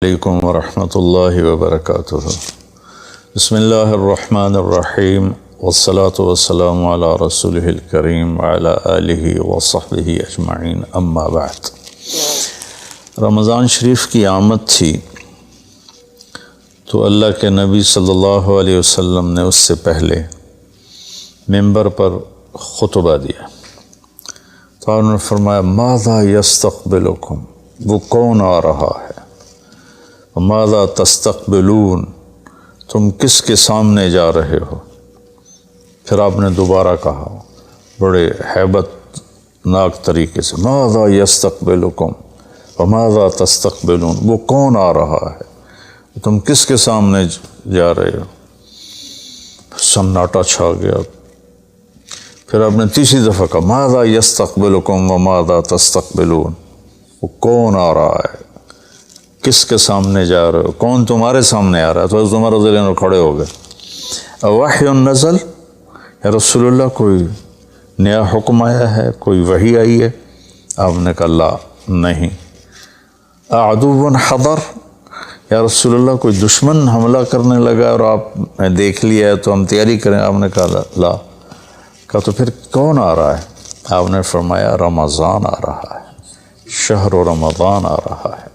علیکم ورحمۃ اللہ وبرکاتہ۔ بسم اللہ الرحمن الرحیم والصلاة والسلام علی رسولہ الکریم وعلی آلہ وصحبہ اجمعین، اما بعد۔ رمضان شریف کی آمد تھی تو اللہ کے نبی صلی اللہ علیہ وسلم نے اس سے پہلے ممبر پر خطبہ دیا تو انہوں نے فرمایا ماذا یستقبلکم، وہ کون آ رہا ہے، ماذا تستقبلون، تم کس کے سامنے جا رہے ہو۔ پھر آپ نے دوبارہ کہا بڑے ہیبت ناک طریقے سے ماذا یستقبلکم وماذا تستقبلون، وہ کون آ رہا ہے، تم کس کے سامنے جا رہے ہو۔ سناٹا چھا گیا۔ پھر آپ نے تیسری دفعہ کہا ماذا یستقبلکم وماذا تستقبلون، وہ کون آ رہا ہے، کس کے سامنے جا رہے ہو، کون تمہارے سامنے آ رہا ہے۔ تو حضرت عمر رضی اللہ عنہ کھڑے ہو گئے، وحی نزل، یا رسول اللہ کوئی نیا حکم آیا ہے، کوئی وحی آئی ہے۔ آپ نے کہا لا، نہیں۔ عدو حضر، یا رسول اللہ کوئی دشمن حملہ کرنے لگا اور آپ نے دیکھ لیا ہے تو ہم تیاری کریں۔ آپ نے کہا لا۔ کہا تو پھر کون آ رہا ہے؟ آپ نے فرمایا رمضان آ رہا ہے، شہر رمضان آ رہا ہے۔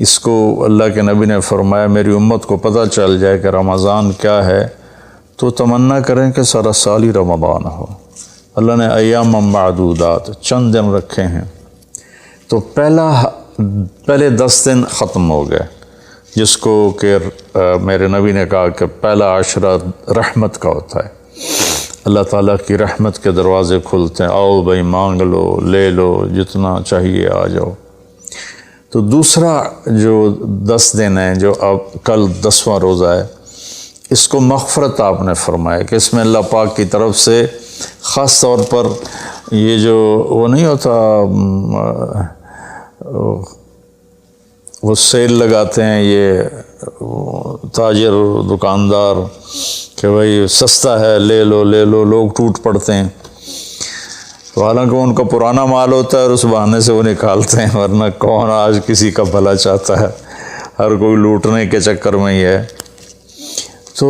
اس کو اللہ کے نبی نے فرمایا میری امت کو پتہ چل جائے کہ رمضان کیا ہے تو تمنا کریں کہ سارا سال ہی رمضان ہو۔ اللہ نے ایام معدودات، چند دن رکھے ہیں، تو پہلے 10 دن ختم ہو گئے، جس کو کہ میرے نبی نے کہا کہ پہلا عشرہ رحمت کا ہوتا ہے، اللہ تعالیٰ کی رحمت کے دروازے کھلتے ہیں، آؤ بھائی مانگ لو، لے لو، جتنا چاہیے آ جاؤ۔ تو دوسرا جو 10 دن ہیں، جو اب کل 10واں روزہ ہے، اس کو مغفرت آپ نے فرمایا کہ اس میں اللہ پاک کی طرف سے خاص طور پر یہ جو وہ نہیں ہوتا، وہ سیل لگاتے ہیں یہ تاجر دکاندار کہ بھائی سستا ہے، لے لو لے لو، لوگ ٹوٹ پڑتے ہیں۔ تو حالانکہ ان کا پرانا مال ہوتا ہے اور اس بہانے سے وہ نکالتے ہیں، ورنہ کون آج کسی کا بھلا چاہتا ہے، ہر کوئی لوٹنے کے چکر میں ہی ہے۔ تو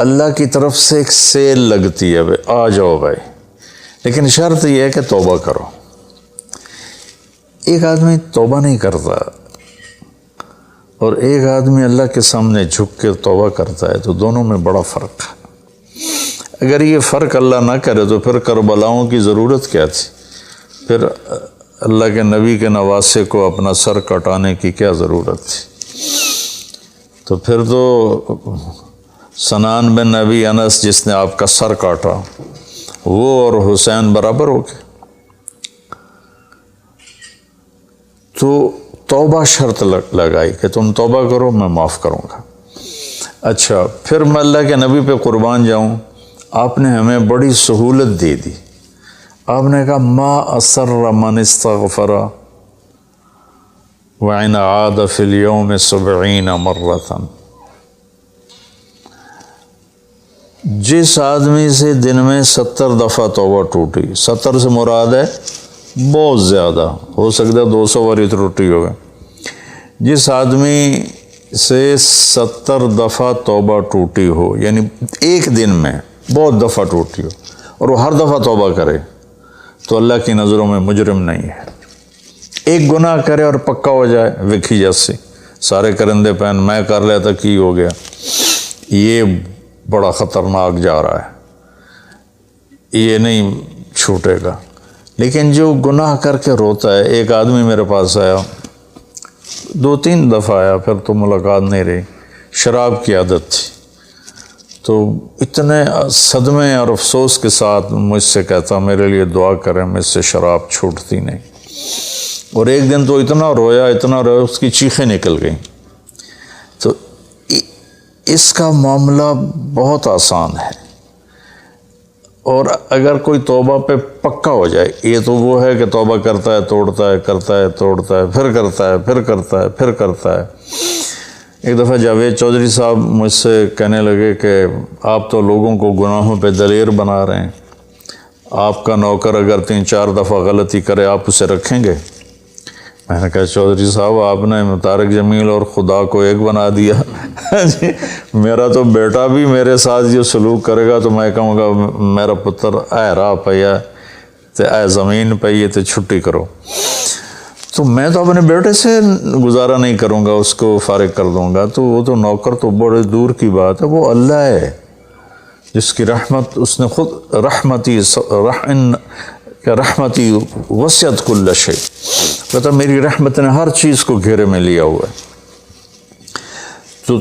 اللہ کی طرف سے ایک سیل لگتی ہے، بھائی آ جاؤ بھائی، لیکن شرط یہ ہے کہ توبہ کرو۔ ایک آدمی توبہ نہیں کرتا اور ایک آدمی اللہ کے سامنے جھک کے توبہ کرتا ہے، تو دونوں میں بڑا فرق ہے۔ اگر یہ فرق اللہ نہ کرے تو پھر کربلاؤں کی ضرورت کیا تھی، پھر اللہ کے نبی کے نواسے کو اپنا سر کٹانے کی کیا ضرورت تھی۔ تو پھر تو سنان بن نبی انس جس نے آپ کا سر کاٹا، وہ اور حسین برابر ہو گئے۔ تو توبہ شرط لگائی کہ تم توبہ کرو، میں معاف کروں گا۔ اچھا، پھر میں اللہ کے نبی پہ قربان جاؤں، آپ نے ہمیں بڑی سہولت دے دی۔ آپ نے کہا ما اسر من استغفر وإن عاد في اليوم 70 مرة، جس آدمی سے دن میں 70 دفعہ توبہ ٹوٹی، 70 سے مراد ہے بہت زیادہ، ہو سکتا ہے 200 باری ٹوٹی ہوگا، جس آدمی سے 70 دفعہ توبہ ٹوٹی ہو، یعنی ایک دن میں بہت دفعہ ٹوٹی ہو اور وہ ہر دفعہ توبہ کرے، تو اللہ کی نظروں میں مجرم نہیں ہے۔ ایک گناہ کرے اور پکا ہو جائے، وکھی جیسے سارے کرندے پہن میں کر لیتا کی ہو گیا، یہ بڑا خطرناک جا رہا ہے، یہ نہیں چھوٹے گا۔ لیکن جو گناہ کر کے روتا ہے، ایک آدمی میرے پاس آیا، 2-3 دفعہ آیا، پھر تو ملاقات نہیں رہی، شراب کی عادت تھی، تو اتنے صدمے اور افسوس کے ساتھ مجھ سے کہتا میرے لیے دعا کریں، مجھ سے شراب چھوٹتی نہیں۔ اور ایک دن تو اتنا رویا اس کی چیخیں نکل گئیں۔ تو اس کا معاملہ بہت آسان ہے، اور اگر کوئی توبہ پہ پکا ہو جائے، یہ تو وہ ہے کہ توبہ کرتا ہے توڑتا ہے، کرتا ہے توڑتا ہے، پھر کرتا ہے، پھر کرتا ہے، پھر کرتا ہے۔ ایک دفعہ جاوید چودھری صاحب مجھ سے کہنے لگے کہ آپ تو لوگوں کو گناہوں پہ دلیر بنا رہے ہیں، آپ کا نوکر اگر 3-4 دفعہ غلطی کرے آپ اسے رکھیں گے؟ میں نے کہا چودھری صاحب آپ نے طارق جمیل اور خدا کو ایک بنا دیا جی میرا تو بیٹا بھی میرے ساتھ جو سلوک کرے گا تو میں کہوں گا میرا پتر اے راہ پیا تے اے زمین پئی تے چھٹی کرو، تو میں تو اپنے بیٹے سے گزارا نہیں کروں گا، اس کو فارغ کر دوں گا، تو وہ تو نوکر تو بڑے دور کی بات ہے، وہ اللہ ہے جس کی رحمت اس نے خود رحمتی وسعت کل شیء، کہتا میری رحمت نے ہر چیز کو گھیرے میں لیا ہوا ہے۔ تو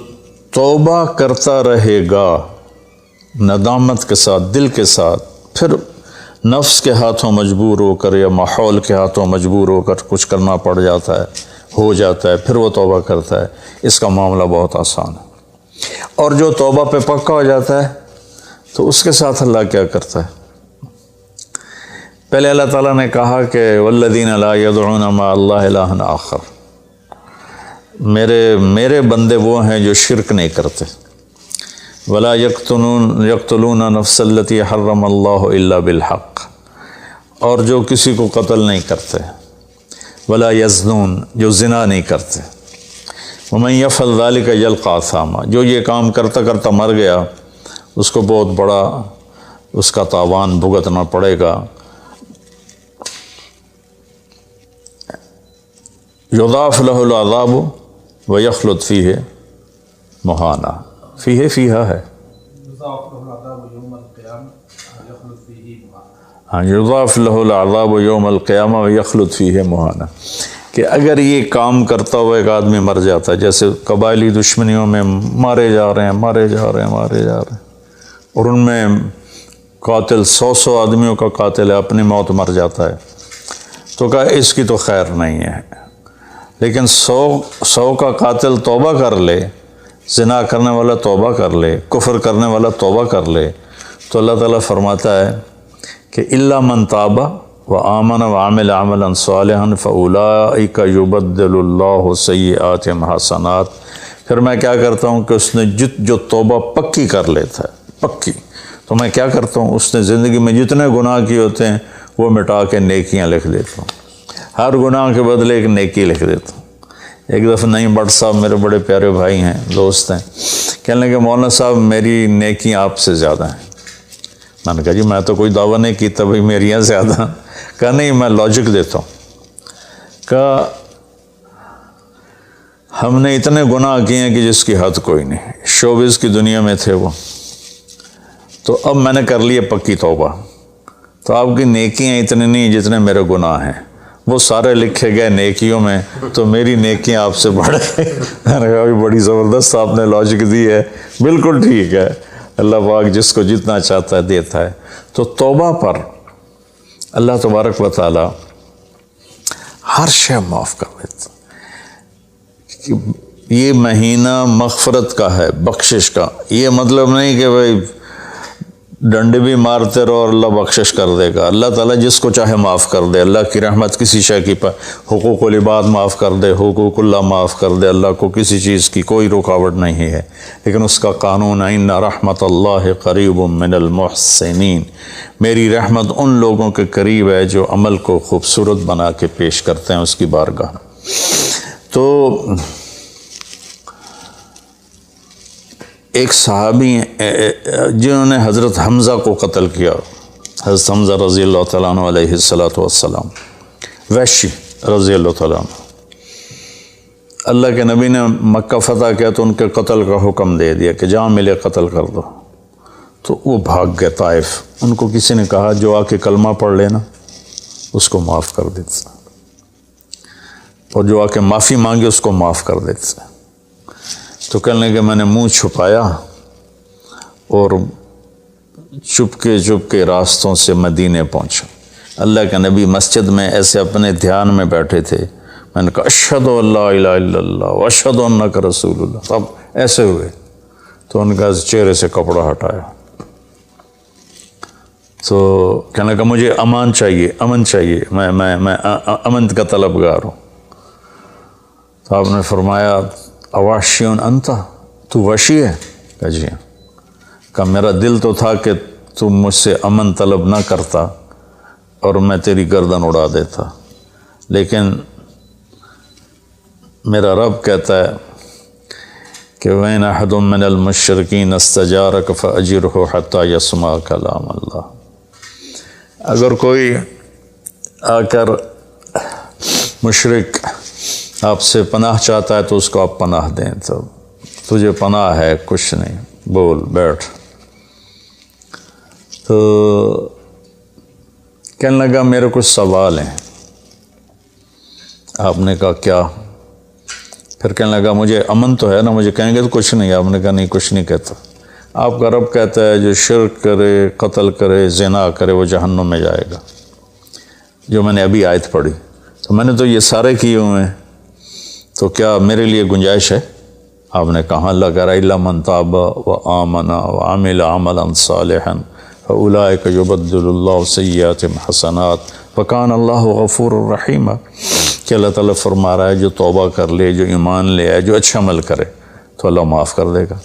توبہ کرتا رہے گا ندامت کے ساتھ، دل کے ساتھ، پھر نفس کے ہاتھوں مجبور ہو کر یا ماحول کے ہاتھوں مجبور ہو کر کچھ کرنا پڑ جاتا ہے، ہو جاتا ہے، پھر وہ توبہ کرتا ہے، اس کا معاملہ بہت آسان ہے۔ اور جو توبہ پہ پکا ہو جاتا ہے تو اس کے ساتھ اللہ کیا کرتا ہے؟ پہلے اللہ تعالیٰ نے کہا کہ والذین لا یدعون مع اللہ الہا آخر، میرے بندے وہ ہیں جو شرک نہیں کرتے، ولا یقتلون نفس التی حرم اللہ الا بالحق، اور جو کسی کو قتل نہیں کرتے، ولا یزنون، جو زنا نہیں کرتے، ومن یفعل ذلک یلقى اثاما، جو یہ کام کرتا کرتا مر گیا اس کو بہت بڑا اس کا تاوان بھگتنا پڑے گا۔ یضاعف له العذاب ویخلد فیہ مہانا، فیہا ہے، ہاں یضاعف له العذاب یوم القیامہ ویخلد فیہ مہانا، کہ اگر یہ کام کرتا ہوا ایک آدمی مر جاتا ہے، جیسے قبائلی دشمنیوں میں مارے جا رہے ہیں اور ان میں قاتل 100 آدمیوں کا قاتل ہے، اپنی موت مر جاتا ہے، تو کہا اس کی تو خیر نہیں ہے، لیکن 100 کا قاتل توبہ کر لے، زنا کرنے والا توبہ کر لے، کفر کرنے والا توبہ کر لے، تو اللہ تعالیٰ فرماتا ہے کہ الا من تاب وآمن وعمل عملا صالحا فاولئک یبدل اللہ سیئاتہم حسنات، پھر میں کیا کرتا ہوں کہ اس نے جو توبہ پکی کر لیتا ہے، پکی، تو میں کیا کرتا ہوں اس نے زندگی میں جتنے گناہ کیے ہوتے ہیں وہ مٹا کے نیکیاں لکھ دیتا ہوں، ہر گناہ کے بدلے ایک نیکی لکھ دیتا ہوں۔ ایک دفعہ نعیم بٹ صاحب میرے بڑے پیارے بھائی ہیں، دوست ہیں، کہنے لگے مولانا صاحب میری نیکیاں آپ سے زیادہ ہیں۔ میں نے کہا جی میں تو کوئی دعویٰ نہیں کیتا بھائی میریاں زیادہ، کہا نہیں میں لاجک دیتا ہوں، کہا ہم نے اتنے گناہ کیے ہیں کہ جس کی حد کوئی نہیں، شوبز کی دنیا میں تھے وہ، تو اب میں نے کر لی پکی توبہ، تو آپ کی نیکیاں اتنی نہیں جتنے میرے گناہ ہیں، وہ سارے لکھے گئے نیکیوں میں، تو میری نیکیاں آپ سے بڑھ گئی۔ میں نے کہا بڑی زبردست آپ نے لاجک دی ہے، بالکل ٹھیک ہے، اللہ پاک جس کو جتنا چاہتا ہے دیتا ہے۔ تو توبہ پر اللہ تبارک و تعالی ہر شے معاف کر دیتا۔ یہ مہینہ مغفرت کا ہے، بخشش کا، یہ مطلب نہیں کہ بھائی ڈنڈے بھی مارتے رہو اور اللہ بخشش کر دے گا، اللہ تعالیٰ جس کو چاہے معاف کر دے، اللہ کی رحمت کسی شے کی حقوق العباد معاف کر دے، حقوق اللہ معاف کر دے، اللہ کو کسی چیز کی کوئی رکاوٹ نہیں ہے، لیکن اس کا قانون ہے ان رحمت اللہ قریب من المحسنین، میری رحمت ان لوگوں کے قریب ہے جو عمل کو خوبصورت بنا کے پیش کرتے ہیں اس کی بارگاہ۔ تو ایک صحابی جنہوں نے حضرت حمزہ کو قتل کیا، حضرت حمزہ رضی اللہ تعالیٰ عنہ علیہ السلام، وحشی رضی اللہ تعالیٰ عنہ، اللہ کے نبی نے مکہ فتح کیا تو ان کے قتل کا حکم دے دیا کہ جہاں ملے قتل کر دو، تو وہ بھاگ گئے طائف۔ ان کو کسی نے کہا جو آ کے کلمہ پڑھ لینا اس کو معاف کر دیتے، اور جو آ کے معافی مانگے اس کو معاف کر دیتے۔ تو کہنے لگے میں نے منہ چھپایا اور چپ کے راستوں سے مدینے پہنچا۔ اللہ کے نبی مسجد میں ایسے اپنے دھیان میں بیٹھے تھے، میں نے کہا اشہد ان لا الہ الا اللہ واشہد انک رسول اللہ، تب ایسے ہوئے تو ان کا چہرے سے کپڑا ہٹایا، تو کہنے لگا مجھے امن چاہیے، میں امن کا طلبگار ہوں۔ تو آپ نے فرمایا اواشیون انتا، تو وحشی ہے؟ کہا جی ہاں۔ کہا میرا دل تو تھا کہ تم مجھ سے امن طلب نہ کرتا اور میں تیری گردن اڑا دیتا، لیکن میرا رب کہتا ہے کہ وَإِنْ أَحَدٌ مِّنَ الْمُشْرِكِينَ اسْتَجَارَكَ فَأَجِرْهُ حَتَّى يَسْمَعَ كَلَامَ اللَّهِ۔ اگر کوئی آ کر مشرک آپ سے پناہ چاہتا ہے تو اس کو آپ پناہ دیں، تو تجھے پناہ ہے، کچھ نہیں، بول بیٹھ۔ تو کہنے لگا میرے کچھ سوال ہیں۔ آپ نے کہا کیا؟ پھر کہنے لگا مجھے امن تو ہے نا، مجھے کہیں گے تو کچھ نہیں۔ آپ نے کہا نہیں، کچھ نہیں کہتا۔ آپ کا رب کہتا ہے جو شرک کرے، قتل کرے، زنا کرے وہ جہنم میں جائے گا، جو میں نے ابھی آیت پڑھی۔ تو میں نے تو یہ سارے کیے ہوئے ہیں، تو کیا میرے لیے گنجائش ہے؟ آپ نے کہا اللہ کہہ رہا الا من تاب وآمن وعمل عملا صالحا فاولئک یبدل اللہ سیئاتہم حسنات وکان اللہ غفور الرحیم، کہ اللہ تعالیٰ فرما رہا ہے جو توبہ کر لے، جو ایمان لے آئے، جو اچھا عمل کرے تو اللہ معاف کر دے گا۔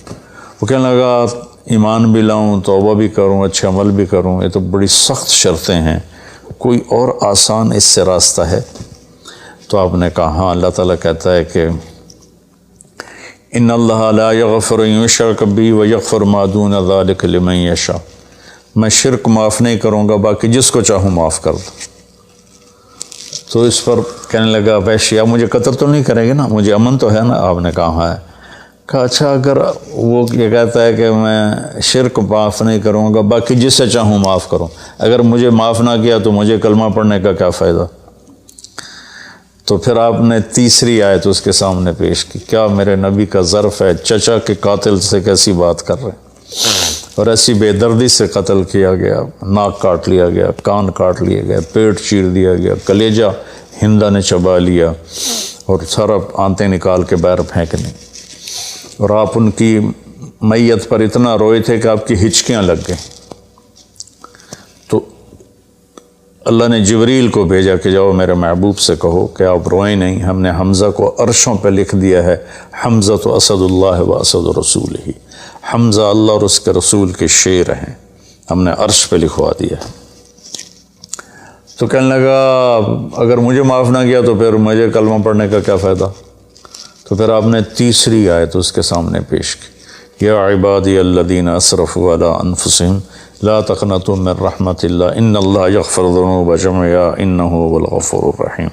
وہ کہنے لگا ایمان بھی لاؤں، توبہ بھی کروں، اچھا عمل بھی کروں، یہ تو بڑی سخت شرطیں ہیں، کوئی اور آسان اس سے راستہ ہے؟ تو آپ نے کہا ہاں، اللہ تعالیٰ کہتا ہے کہ ان اللہ لا یغفر ان یشرک بہ ویغفر ما دون ذلک لمن یشاء، میں شرک معاف نہیں کروں گا، باقی جس کو چاہوں معاف کر دوں۔ تو اس پر کہنے لگا ویشی آپ مجھے قتل تو نہیں کریں گے نا، مجھے امن تو ہے نا؟ آپ نے کہا ہاں ہے۔ کہا اچھا اگر وہ یہ کہتا ہے کہ میں شرک معاف نہیں کروں گا، باقی جس سے چاہوں معاف کروں، اگر مجھے معاف نہ کیا تو مجھے کلمہ پڑھنے کا کیا فائدہ؟ تو پھر آپ نے تیسری آیت اس کے سامنے پیش کی، کیا میرے نبی کا ظرف ہے چچا کے قاتل سے کیسی بات کر رہے ہیں، اور ایسی بے دردی سے قتل کیا گیا، ناک کاٹ لیا گیا، کان کاٹ لیے گئے، پیٹ چیر دیا گیا، کلیجہ ہندا نے چبا لیا اور سارا آنتیں نکال کے باہر پھینکنی، اور آپ ان کی میت پر اتنا روئے تھے کہ آپ کی ہچکیاں لگ گئیں۔ تو اللہ نے جبریل کو بھیجا کہ جاؤ میرے محبوب سے کہو کہ آپ روئیں نہیں، ہم نے حمزہ کو عرشوں پہ لکھ دیا ہے، حمزہ تو اسد اللہ و اسد رسول ہی، حمزہ اللہ اور اس کے رسول کے شیر ہیں، ہم نے عرش پہ لکھوا دیا ہے۔ تو کہنے لگا اگر مجھے معاف نہ کیا تو پھر مجھے کلمہ پڑھنے کا کیا فائدہ؟ تو پھر آپ نے تیسری آیت اس کے سامنے پیش کی، یا عبادی الذین اسرفوا علی انفسہم لا تقنطوا من رحمت اللہ ان اللہ یغفر الذنوب جميعا انہ هو الغفور الرحیم۔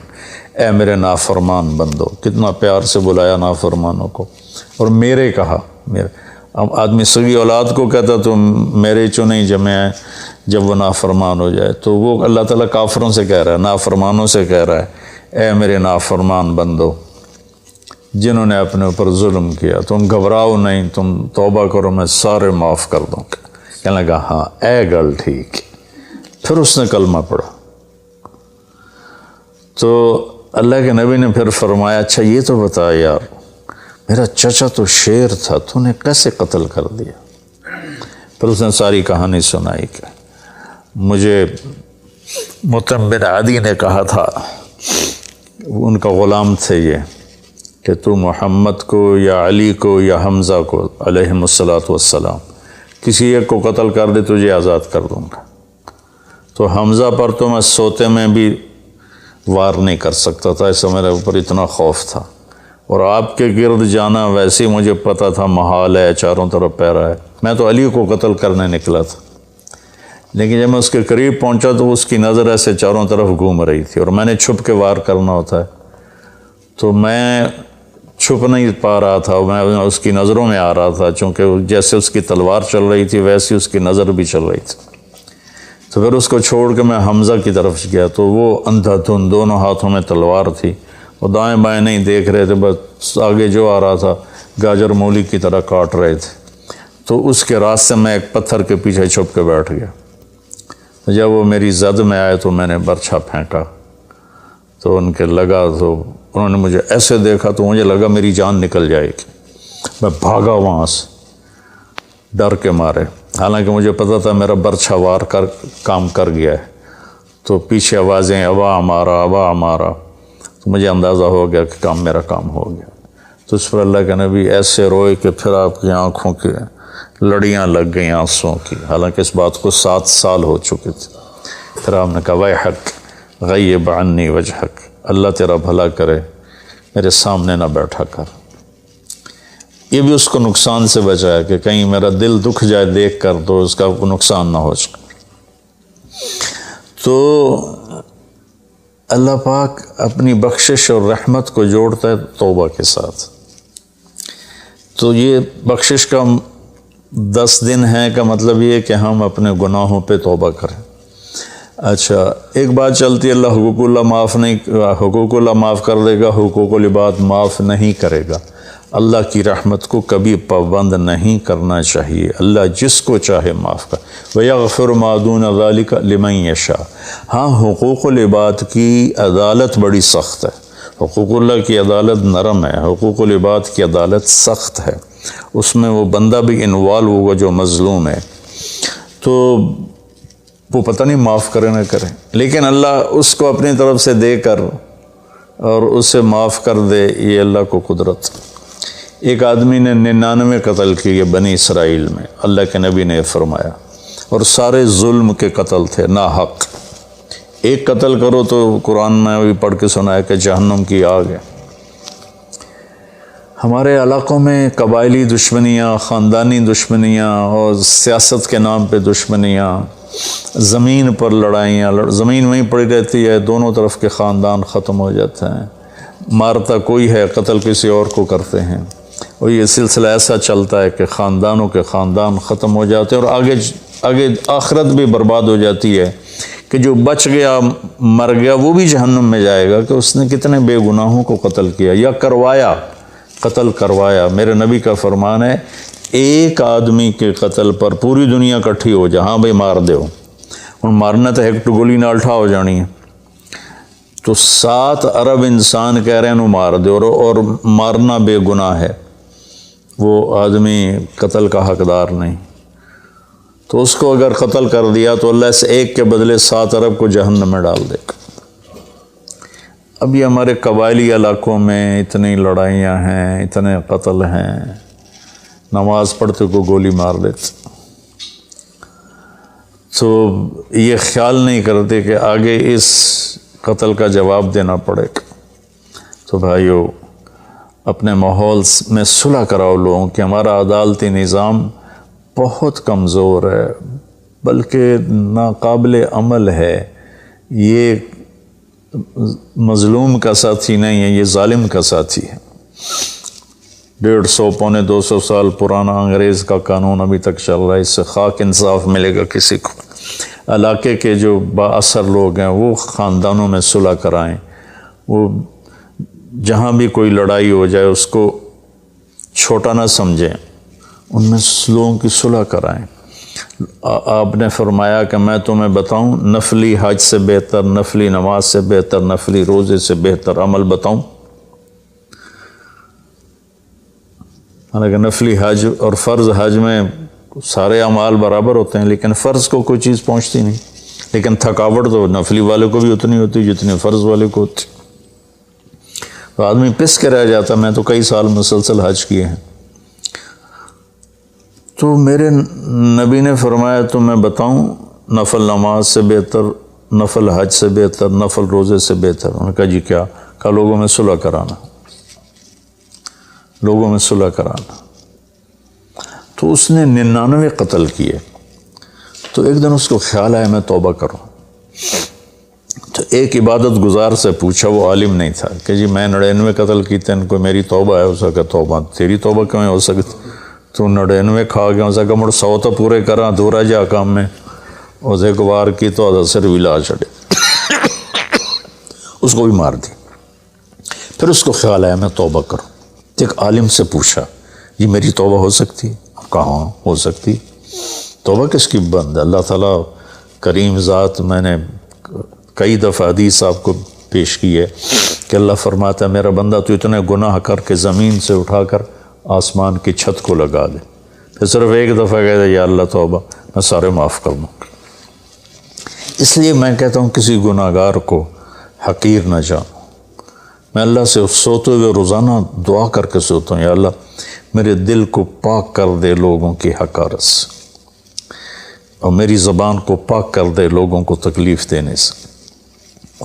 اے میرے نافرمان بندو، کتنا پیار سے بلایا نافرمانوں کو، اور میرے کہا، میرے آدمی سگی اولاد کو کہتا تو میرے چنے جمع ہیں، جب وہ نافرمان ہو جائے تو وہ اللہ تعالیٰ کافروں سے کہہ رہا ہے، نافرمانوں سے کہہ رہا ہے اے میرے نافرمان بندو جنہوں نے اپنے اوپر ظلم کیا، تم گھبراؤ نہیں، تم توبہ کرو، میں سارے معاف کر دوں گا۔ کہنے لگا ہاں اے گل ٹھیک۔ پھر اس نے کلمہ پڑھا تو اللہ کے نبی نے پھر فرمایا اچھا یہ تو بتا یار، میرا چچا تو شیر تھا، تو نے کیسے قتل کر دیا؟ پھر اس نے ساری کہانی سنائی کہ مجھے مطعم بن عدی نے کہا تھا، ان کا غلام تھے یہ، کہ تو محمد کو یا علی کو یا حمزہ کو علیہم الصلاۃ والسلام کسی ایک کو قتل کر دے تجھے آزاد کر دوں گا۔ تو حمزہ پر تو میں سوتے میں بھی وار نہیں کر سکتا تھا، اس سے میرے اوپر اتنا خوف تھا، اور آپ کے گرد جانا ویسے ہی مجھے پتہ تھا محال ہے، چاروں طرف پیرا ہے، میں تو علی کو قتل کرنے نکلا تھا، لیکن جب میں اس کے قریب پہنچا تو اس کی نظر ایسے چاروں طرف گھوم رہی تھی، اور میں نے چھپ کے وار کرنا ہوتا ہے، تو میں چھپ نہیں پا رہا تھا، میں اس کی نظروں میں آ رہا تھا، چونکہ جیسے اس کی تلوار چل رہی تھی ویسی اس کی نظر بھی چل رہی تھی۔ تو پھر اس کو چھوڑ کے میں حمزہ کی طرف گیا تو وہ اندھا دھند، دونوں ہاتھوں میں تلوار تھی، وہ دائیں بائیں نہیں دیکھ رہے تھے، بس آگے جو آ رہا تھا گاجر مولی کی طرح کاٹ رہے تھے۔ تو اس کے راستے میں ایک پتھر کے پیچھے چھپ کے بیٹھ گیا، جب وہ میری زد میں آئے تو میں نے برچھا پھینکا تو ان کے لگا، تو انہوں نے مجھے ایسے دیکھا تو مجھے لگا میری جان نکل جائے گی، میں بھاگا وہاں سے ڈر کے مارے، حالانکہ مجھے پتہ تھا میرا برچھا وار کر کام کر گیا ہے۔ تو پیچھے آوازیں ابا ہمارا ابا ہمارا، تو مجھے اندازہ ہو گیا کہ میرا کام ہو گیا۔ تو اس پر اللہ کے نبی ایسے روئے کہ پھر آپ کی آنکھوں کی لڑیاں لگ گئیں آنسوں کی، حالانکہ اس بات کو 7 سال ہو چکے تھے۔ پھر آپ نے کہا ویحک غیب عنی وجہک، اللہ تیرا بھلا کرے میرے سامنے نہ بیٹھا کر۔ یہ بھی اس کو نقصان سے بچایا کہ کہیں میرا دل دکھ جائے دیکھ کر تو اس کا نقصان نہ ہو جائے۔ تو اللہ پاک اپنی بخشش اور رحمت کو جوڑتا ہے توبہ کے ساتھ۔ تو یہ بخشش کا 10 دن ہے کا مطلب یہ کہ ہم اپنے گناہوں پہ توبہ کریں۔ اچھا، ایک بات چلتی ہے، اللہ حقوق اللہ معاف کر دے گا، حقوق العباد معاف نہیں کرے گا۔ اللہ کی رحمت کو کبھی پابند نہیں کرنا چاہیے، اللہ جس کو چاہے معاف کر۔ وَيَغْفِرُ مَا دُونَ ذَلِكَ لِمَن يَشَاءُ۔ ہاں، حقوق العباد کی عدالت بڑی سخت ہے۔ حقوق اللہ کی عدالت نرم ہے، حقوق العباد کی عدالت سخت ہے، اس میں وہ بندہ بھی انوالو ہوگا جو مظلوم ہے، تو وہ پتہ نہیں معاف کرے نہ کرے، لیکن اللہ اس کو اپنی طرف سے دے کر اور اسے معاف کر دے، یہ اللہ کو قدرت۔ ایک آدمی نے 99 قتل کیے بنی اسرائیل میں، اللہ کے نبی نے فرمایا، اور سارے ظلم کے قتل تھے، ناحق۔ ایک قتل کرو تو قرآن میں بھی پڑھ کے سنایا کہ جہنم کی آگ ہے۔ ہمارے علاقوں میں قبائلی دشمنیاں، خاندانی دشمنیاں اور سیاست کے نام پہ دشمنیاں، زمین پر لڑائیاں، زمین وہیں پڑی رہتی ہے، دونوں طرف کے خاندان ختم ہو جاتے ہیں، مارتا کوئی ہے، قتل کسی اور کو کرتے ہیں، اور یہ سلسلہ ایسا چلتا ہے کہ خاندانوں کے خاندان ختم ہو جاتے ہیں، اور آگے آخرت بھی برباد ہو جاتی ہے کہ جو بچ گیا مر گیا وہ بھی جہنم میں جائے گا کہ اس نے کتنے بے گناہوں کو قتل کیا یا قتل کروایا۔ میرے نبی کا فرمان ہے، ایک آدمی کے قتل پر پوری دنیا اکٹھی ہو جہاں بھائی مار دیو، اور مارنا تو ایک گولی نہ الٹھا ہو جانی ہے، تو 7 ارب انسان کہہ رہے ہیں انہوں مار دے، اور مارنا بے گناہ ہے، وہ آدمی قتل کا حقدار نہیں، تو اس کو اگر قتل کر دیا تو اللہ اس ایک کے بدلے 7 ارب کو جہنم میں ڈال دے گا۔ اب یہ ہمارے قبائلی علاقوں میں اتنی لڑائیاں ہیں، اتنے قتل ہیں، نماز پڑھتے کو گولی مار دیتے، تو یہ خیال نہیں کرتے کہ آگے اس قتل کا جواب دینا پڑے گا۔ تو بھائیو، اپنے ماحول میں صلح کراؤ لوگوں کہ ہمارا عدالتی نظام بہت کمزور ہے، بلکہ ناقابل عمل ہے، یہ مظلوم کا ساتھی نہیں ہے، یہ ظالم کا ساتھی ہے۔ 150 پونے 200 سال پرانا انگریز کا قانون ابھی تک چل رہا ہے، اس سے خاک انصاف ملے گا کسی کو۔ علاقے کے جو با اثر لوگ ہیں وہ خاندانوں میں صلح کرائیں، وہ جہاں بھی کوئی لڑائی ہو جائے اس کو چھوٹا نہ سمجھیں، ان میں لوگوں کی صلح کرائیں۔ آپ نے فرمایا کہ میں تمہیں بتاؤں نفلی حج سے بہتر، نفلی نماز سے بہتر، نفلی روزے سے بہتر عمل بتاؤں؟ حالانکہ نفلی حج اور فرض حج میں سارے اعمال برابر ہوتے ہیں، لیکن فرض کو کوئی چیز پہنچتی نہیں، لیکن تھکاوٹ تو نفلی والے کو بھی اتنی ہوتی جتنی فرض والے کو ہوتی، تو آدمی پس کے رہ جاتا۔ میں تو کئی سال مسلسل حج کیے ہیں، تو میرے نبی نے فرمایا تو میں بتاؤں نفل نماز سے بہتر، نفل حج سے بہتر، نفل روزے سے بہتر؟ انہوں نے کہا جی کیا؟ کہا لوگوں میں صلح کرانا، لوگوں میں صلح کرانا۔ تو اس نے 99 قتل کیے، تو ایک دن اس کو خیال آیا میں توبہ کروں، تو ایک عبادت گزار سے پوچھا، وہ عالم نہیں تھا، کہ جی میں 99 قتل کیتے ہیں، کوئی میری توبہ ہے؟ اس کا توبہ تیری توبہ کیوں ہو سکتی؟ تو 99 کھا گیا، اس کا مڑ 100 تو پورے کرا دورا جا کام میں، اس ایک بار کی تو اثر بھی لا چڑے، اس کو بھی مار دی۔ پھر اس کو خیال آیا میں توبہ کروں، ایک عالم سے پوچھا یہ میری توبہ ہو سکتی؟ کہاں ہو سکتی؟ توبہ کس کی بند ہے؟ اللہ تعالیٰ کریم ذات، میں نے کئی دفعہ حدیث آپ کو پیش کی ہے کہ اللہ فرماتا ہے میرا بندہ تو اتنے گناہ کر کے زمین سے اٹھا کر آسمان کی چھت کو لگا دے، پھر صرف ایک دفعہ کہہ دے یا اللہ توبہ، میں سارے معاف کر دوں گا۔ اس لیے میں کہتا ہوں کسی گناہ گار کو حقیر نہ جانو۔ میں اللہ سے سوتے ہوئے روزانہ دعا کر کے سوتا ہوں، یا اللہ میرے دل کو پاک کر دے لوگوں کی حقارت سے، اور میری زبان کو پاک کر دے لوگوں کو تکلیف دینے سے۔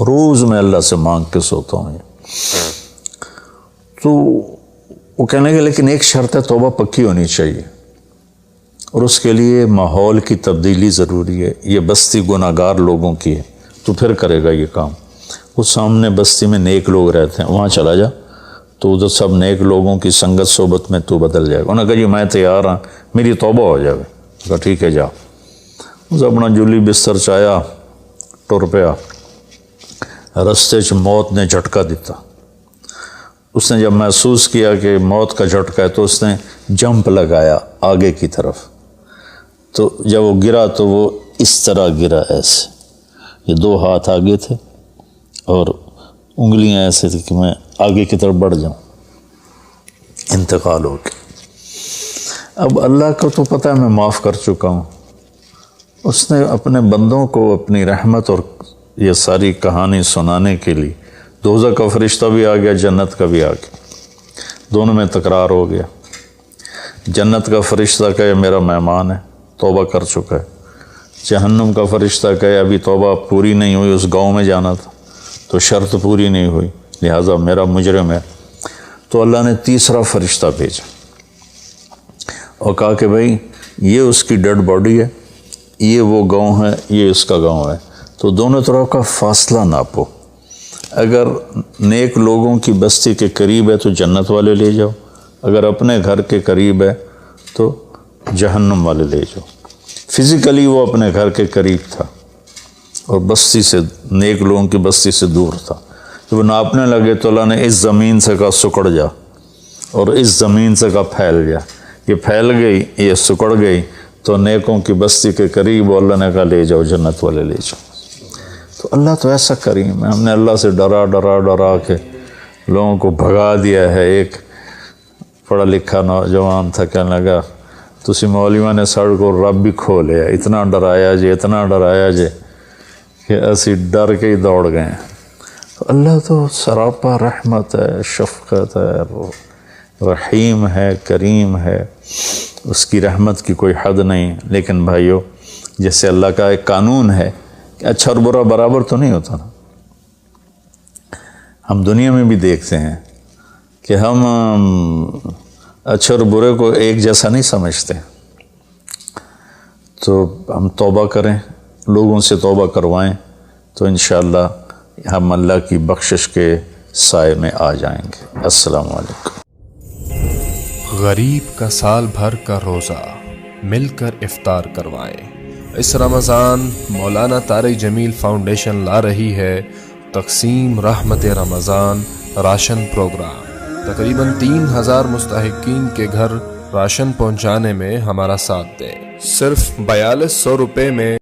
روز میں اللہ سے مانگ کے سوتا ہوں، تو وہ کہنے لگے لیکن ایک شرط ہے، توبہ پکی ہونی چاہیے، اور اس کے لیے ماحول کی تبدیلی ضروری ہے، یہ بستی گناہ گار لوگوں کی ہے، تو پھر کرے گا یہ کام۔ وہ سامنے بستی میں نیک لوگ رہتے ہیں، وہاں چلا جا، تو ادھر سب نیک لوگوں کی سنگت صحبت میں تو بدل جائے گا۔ انہوں نے کہا جی میں تیار ہاں، میری توبہ ہو جائے۔ کہا ٹھیک ہے جا۔ اس اپنا جولی بستر چایا، ٹر پیا، رستے چ موت نے جھٹکا دیتا۔ اس نے جب محسوس کیا کہ موت کا جھٹکا ہے تو اس نے جمپ لگایا آگے کی طرف، تو جب وہ گرا تو وہ اس طرح گرا، ایسے، یہ 2 ہاتھ آگے تھے اور انگلیاں ایسے تھی کہ میں آگے کی طرف بڑھ جاؤں، انتقال ہو گیا۔ اب اللہ کو تو پتہ ہے میں معاف کر چکا ہوں، اس نے اپنے بندوں کو اپنی رحمت اور یہ ساری کہانی سنانے کے لیے دوزخ کا فرشتہ بھی آ گیا، جنت کا بھی آ گیا، دونوں میں تکرار ہو گیا۔ جنت کا فرشتہ کہے میرا مہمان ہے، توبہ کر چکا ہے۔ جہنم کا فرشتہ کہے ابھی توبہ پوری نہیں ہوئی، اس گاؤں میں جانا تھا تو شرط پوری نہیں ہوئی، لہٰذا میرا مجرم ہے۔ تو اللہ نے تیسرا فرشتہ بھیجا اور کہا کہ بھائی یہ اس کی ڈیڈ باڈی ہے، یہ وہ گاؤں ہے، یہ اس کا گاؤں ہے، تو دونوں طرف کا فاصلہ ناپو۔ اگر نیک لوگوں کی بستی کے قریب ہے تو جنت والے لے جاؤ، اگر اپنے گھر کے قریب ہے تو جہنم والے لے جاؤ۔ فزیکلی وہ اپنے گھر کے قریب تھا اور بستی سے، نیک لوگوں کی بستی سے دور تھا۔ جب ناپنے لگے تو اللہ نے اس زمین سے کہا سکڑ جا، اور اس زمین سے کہا پھیل جا۔ یہ پھیل گئی، یہ سکڑ گئی، تو نیکوں کی بستی کے قریب اللہ نے کہا لے جاؤ، جنت والے لے جاؤ۔ تو اللہ تو ایسا کریم ہے، ہم نے اللہ سے ڈرا ڈرا ڈرا کے لوگوں کو بھگا دیا ہے۔ ایک پڑھا لکھا نوجوان تھا، کہنے لگا تسی مولویوں نے ساڑھ کو رب بھی کھو لیا، اتنا ڈرایا جے، اتنا ڈرایا جے کہ اسی ڈر کے ہی دوڑ گئے ہیں۔ تو اللہ تو سراپا رحمت ہے، شفقت ہے، رحیم ہے، کریم ہے، اس کی رحمت کی کوئی حد نہیں۔ لیکن بھائیو، جیسے اللہ کا ایک قانون ہے کہ اچھا اور برا برابر تو نہیں ہوتا نا۔ ہم دنیا میں بھی دیکھتے ہیں کہ ہم اچھے اور برے کو ایک جیسا نہیں سمجھتے، تو ہم توبہ کریں، لوگوں سے توبہ کروائیں، تو انشاءاللہ ہم اللہ کی بخشش کے سائے میں آ جائیں گے۔ السلام علیکم۔ غریب کا سال بھر کا روزہ، مل کر افطار کروائیں۔ اس رمضان مولانا طارق جمیل فاؤنڈیشن لا رہی ہے تقسیم رحمت رمضان راشن پروگرام۔ تقریباً 3000 مستحقین کے گھر راشن پہنچانے میں ہمارا ساتھ دیں۔ صرف 4200 روپے میں